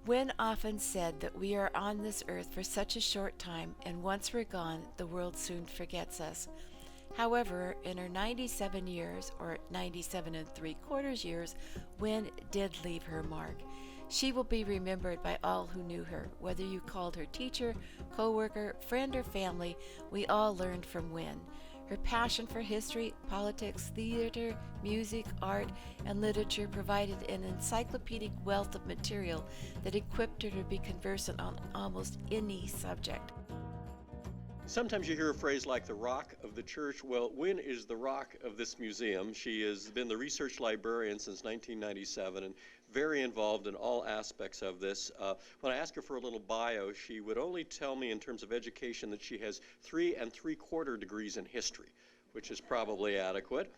Winn often said that we are on this earth for such a short time, and once we're gone, the world soon forgets us. However, in her 97 years, or 97 and 3/4 years, Winn did leave her mark. She will be remembered by all who knew her. Whether you called her teacher, co-worker, friend, or family, we all learned from Winn. Her passion for history, politics, theater, music, art, and literature provided an encyclopedic wealth of material that equipped her to be conversant on almost any subject. Sometimes you hear a phrase like the rock of the church. Well, Winn is the rock of this museum. She has been the research librarian since 1997 and very involved in all aspects of this. When I asked her for a little bio, she would only tell me in terms of education that she has 3 3/4 degrees in history, which is probably adequate.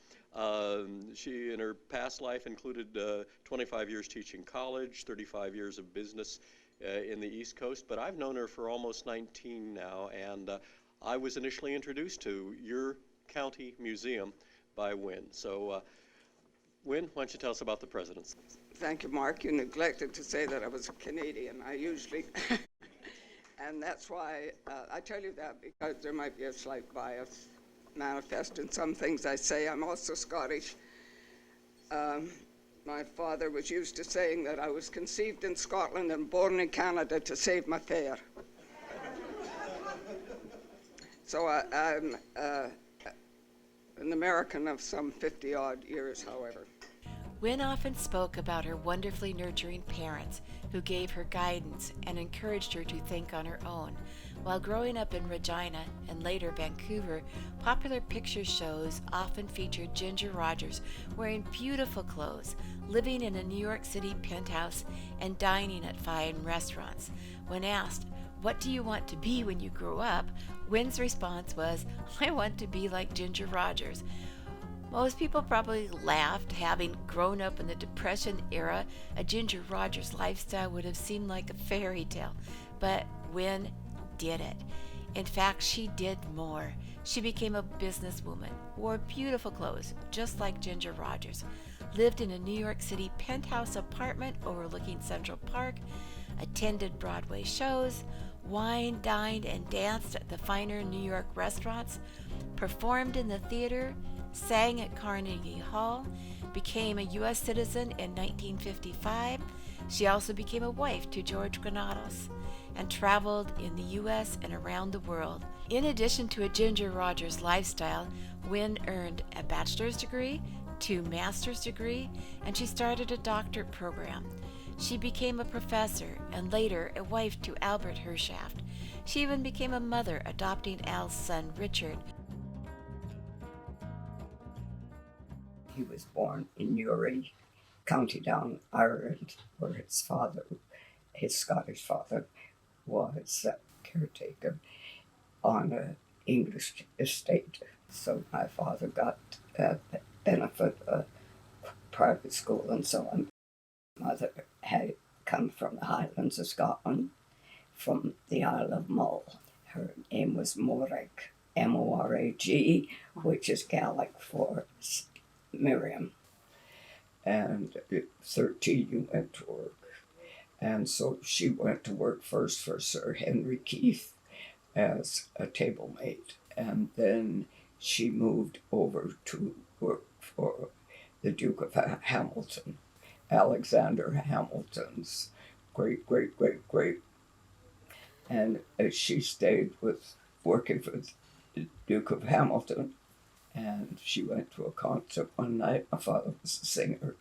She, in her past life, included 25 years teaching college, 35 years of business in the East Coast, but I've known her for almost 19 now, and I was initially introduced to your county museum by Winn. So, Winn, why don't you tell us about the presidents? Thank you, Mark. You neglected to say that I was a Canadian. I usually, and that's why I tell you that, because there might be a slight bias manifest in some things I say. I'm also Scottish. My father was used to saying that I was conceived in Scotland and born in Canada to save my fare. So I'm an American of some 50-odd years, however. Winn often spoke about her wonderfully nurturing parents who gave her guidance and encouraged her to think on her own. While growing up in Regina and later Vancouver, popular picture shows often featured Ginger Rogers wearing beautiful clothes, living in a New York City penthouse, and dining at fine restaurants. When asked, "What do you want to be when you grow up?" Winn's response was, "I want to be like Ginger Rogers." Most people probably laughed. Having grown up in the Depression era, a Ginger Rogers lifestyle would have seemed like a fairy tale. But Winn did it. In fact, she did more. She became a businesswoman, wore beautiful clothes, just like Ginger Rogers, lived in a New York City penthouse apartment overlooking Central Park, attended Broadway shows, wined, dined, and danced at the finer New York restaurants, performed in the theater, sang at Carnegie Hall, became a U.S. citizen in 1955. She also became a wife to George Granados and traveled in the U.S. and around the world. In addition to a Ginger Rogers lifestyle, Winn earned a bachelor's degree, 2 master's degree, and she started a doctorate program. She became a professor and later a wife to Albert Herrschaft. She even became a mother, adopting Al's son, Richard. He was born in Newry, County Down, Ireland, where his Scottish father, was a caretaker on an English estate. So my father got a benefit of private school and so on. Mother had come from the Highlands of Scotland, from the Isle of Mull. Her name was Morag, M-O-R-A-G, which is Gaelic for Miriam. And at 13 you went to work. And so she went to work first for Sir Henry Keith as a table mate. And then she moved over to work for the Duke of Hamilton, Alexander Hamilton's great. And she stayed working for the Duke of Hamilton. And she went to a concert one night. My father was a singer.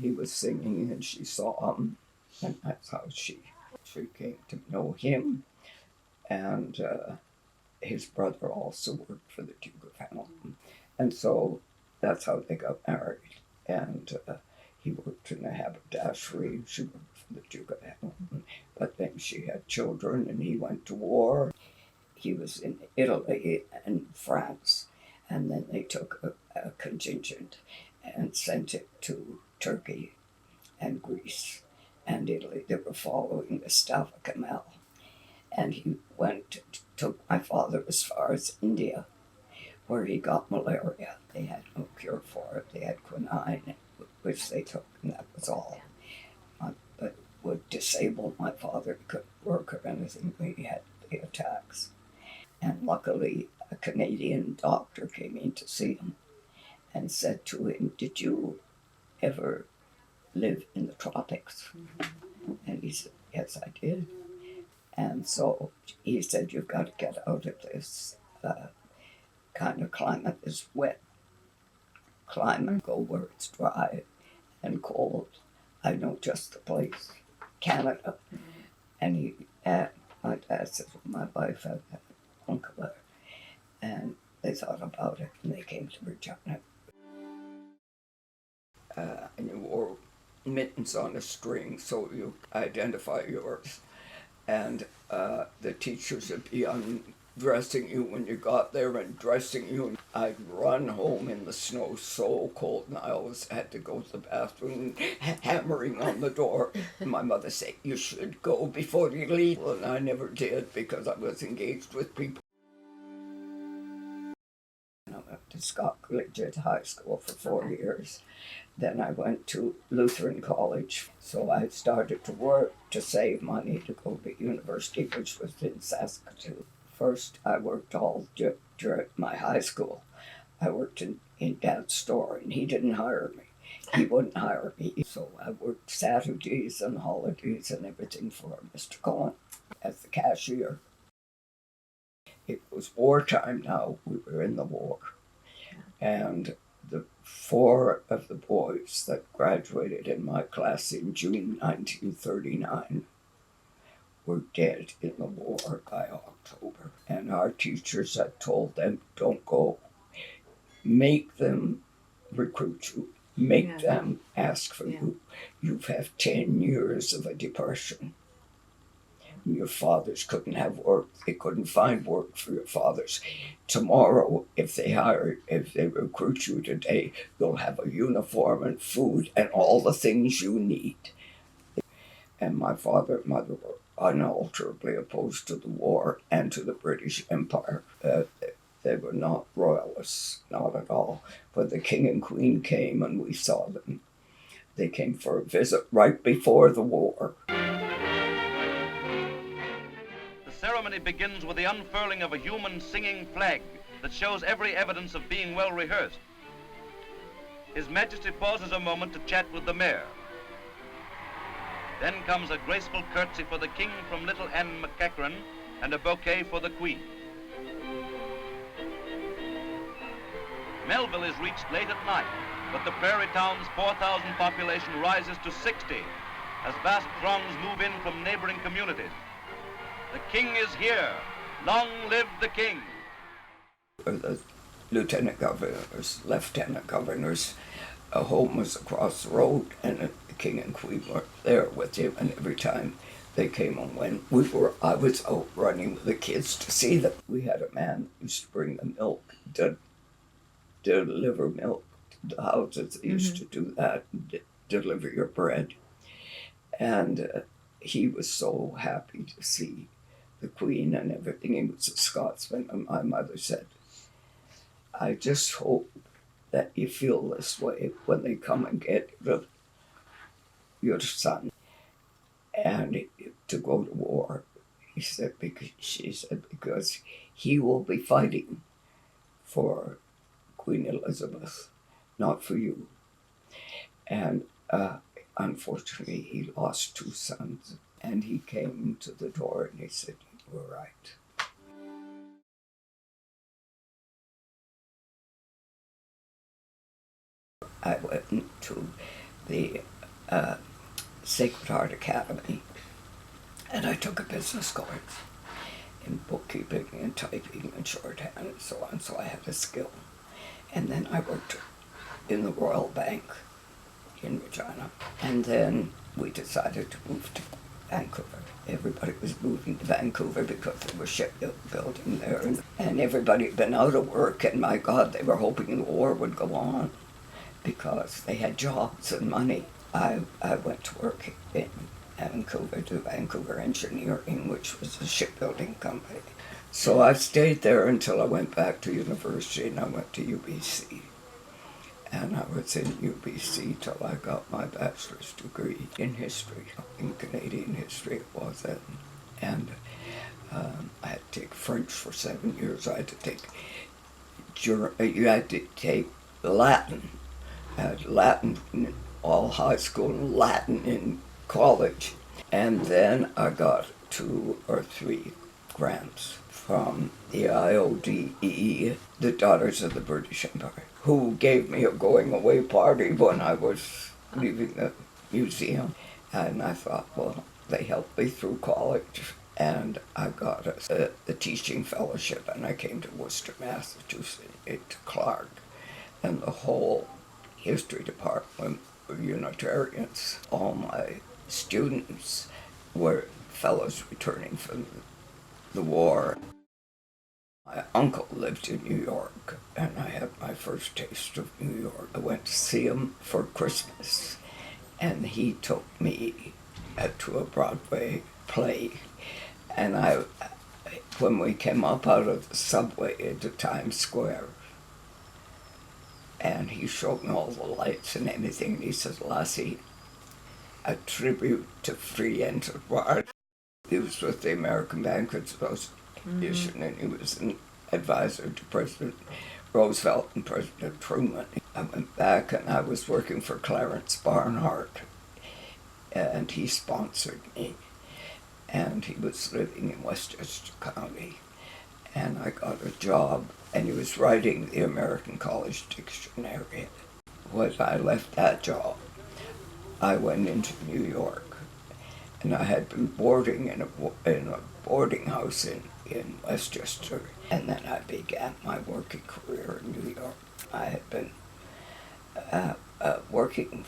He was singing, and she saw him. And that's how she came to know him. And his brother also worked for the Duke of Hamilton. And so that's how they got married. And he worked in a haberdashery. She worked for the Duke of Hamilton. But then she had children, and he went to war. He was in Italy and France. And then they took a contingent and sent it to Turkey and Greece and Italy. They were following the Staff Canal. And he took my father as far as India, where he got malaria. They had no cure for it. They had quinine, which they took, and that was all. But would disabled. My father couldn't work or anything. We had the attacks. And luckily, a Canadian doctor came in to see him and said to him, "Did you ever live in the tropics?" And he said, "Yes, I did." And so he said, "You've got to get out of this kind of climate, this wet climate, go where it's dry and cold. I know just the place, Canada." And my dad said, "Well, my wife had an uncle there." And they thought about it, and they came to Regina. And you wore mittens on a string so you identify yours. And the teachers would be undressing you when you got there and dressing you. I'd run home in the snow so cold, and I always had to go to the bathroom, hammering on the door. And my mother said, "You should go before you leave." And I never did because I was engaged with people. I went to Scott Collegiate High School for 4 years. Then I went to Lutheran College. So I started to work to save money to go to university, which was in Saskatchewan. First, I worked all during my high school. I worked in Dad's store, and he didn't hire me. He wouldn't hire me. So I worked Saturdays and holidays and everything for Mr. Cohen as the cashier. It was wartime now. We were in the war. And the 4 of the boys that graduated in my class in June 1939 were dead in the war by October. And our teachers had told them, "Don't go. Make them recruit you. Make them ask for you. You've had 10 years of a depression. Your fathers couldn't have work. They couldn't find work for your fathers. Tomorrow, if they recruit you today, you'll have a uniform and food and all the things you need." And my father and mother were unalterably opposed to the war and to the British Empire. They were not royalists, not at all. But the King and Queen came and we saw them. They came for a visit right before the war. The ceremony begins with the unfurling of a human singing flag that shows every evidence of being well rehearsed. His Majesty pauses a moment to chat with the mayor. Then comes a graceful curtsy for the King from little Anne McCachran and a bouquet for the Queen. Melville is reached late at night, but the prairie town's 4,000 population rises to 60 as vast throngs move in from neighboring communities. The King is here. Long live the King. The lieutenant governors, a home was across the road, and the King and Queen were there with him, and every time they came and went, I was out running with the kids to see them. We had a man who used to bring the milk, to deliver milk to the houses. They used to do that, deliver your bread. And he was so happy to see the Queen and everything. He was a Scotsman, and my mother said, "I just hope that you feel this way when they come and get your son and to go to war." She said, because he will be fighting for Queen Elizabeth, not for you. And unfortunately, he lost 2 sons. And he came to the door and he said, "You were right." I went to the Sacred Heart Academy, and I took a business course in bookkeeping and typing and shorthand and so on, so I had a skill. And then I worked in the Royal Bank in Regina. And then we decided to move to Vancouver. Everybody was moving to Vancouver because they were shipbuilding there. And everybody had been out of work, and my God, they were hoping the war would go on because they had jobs and money. I went to work in Vancouver to Vancouver Engineering, which was a shipbuilding company. So I stayed there until I went back to university, and I went to UBC. And I was in UBC till I got my bachelor's degree in history, in Canadian history it was in. And I had to take French for 7 years. I had to take you had to take Latin. I had Latin in all high school and Latin in college. And then I got 2 or 3 grants from the IODE, the Daughters of the British Empire, who gave me a going away party when I was leaving the museum. And I thought, well, they helped me through college. And I got a teaching fellowship, and I came to Worcester, Massachusetts, to Clark. And the whole history department were Unitarians. All my students were fellows returning from the war. My uncle lived in New York, and I had my first taste of New York. I went to see him for Christmas, and he took me to a Broadway play. And when we came up out of the subway into Times Square, and he showed me all the lights and everything, and he said, "Lassie, a tribute to free enterprise." He was with the American Bankers Association, and he was an advisor to President Roosevelt and President Truman. I went back, and I was working for Clarence Barnhart, and he sponsored me. And he was living in Westchester County, and I got a job, and he was writing the American College Dictionary. When I left that job, I went into New York, and I had been boarding in a boarding house in Westchester, and then I began my working career in New York. I had been working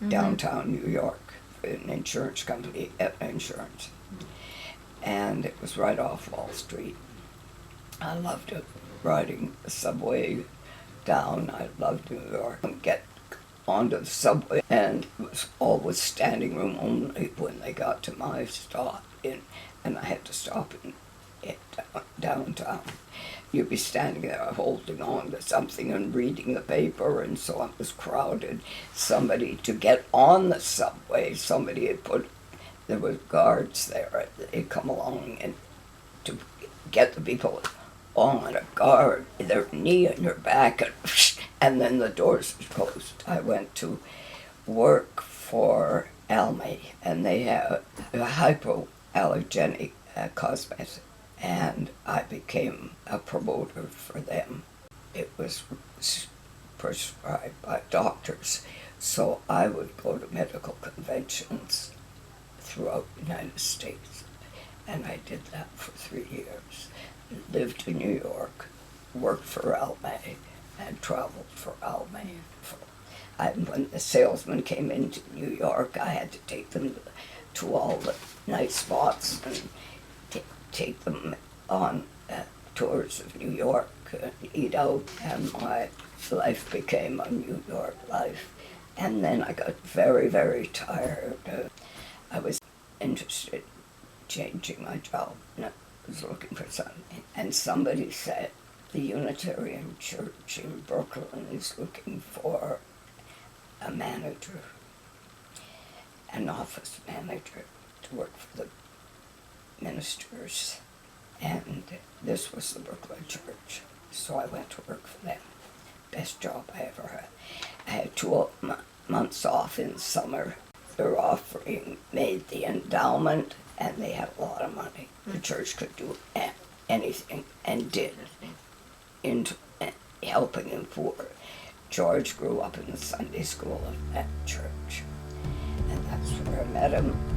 downtown New York for an insurance company, Aetna Insurance. And it was right off Wall Street. I loved it, riding the subway down. I loved New York. I'd get onto the subway, and it was always standing room only when they got to my stop, and I had to stop in downtown. You'd be standing there holding on to something and reading the paper, and so it was crowded. Somebody, to get on the subway, somebody had there were guards there. They'd come along, and to get the people on, a guard, their knee in your back, and then the doors were closed. I went to work for Almay, and they had a hypoallergenic cosmetic, and I became a promoter for them. It was prescribed by doctors, so I would go to medical conventions throughout the United States, and I did that for 3 years. Lived in New York, worked for Almay, and traveled for Almay. And when the salesmen came into New York, I had to take them to all the nice spots and take them on tours of New York and eat out, and my life became a New York life. And then I got very, very tired. I was interested in changing my job, and I was looking for something. And somebody said, the Unitarian Church in Brooklyn is looking for a manager, an office manager, to work for the ministers. And this was the Brooklyn Church, so I went to work for them. Best job I ever had. I had 2 months off in summer. Their offering made the endowment, and they had a lot of money. The church could do anything, and did, into helping the poor. George grew up in the Sunday school of that church, and that's where I met him.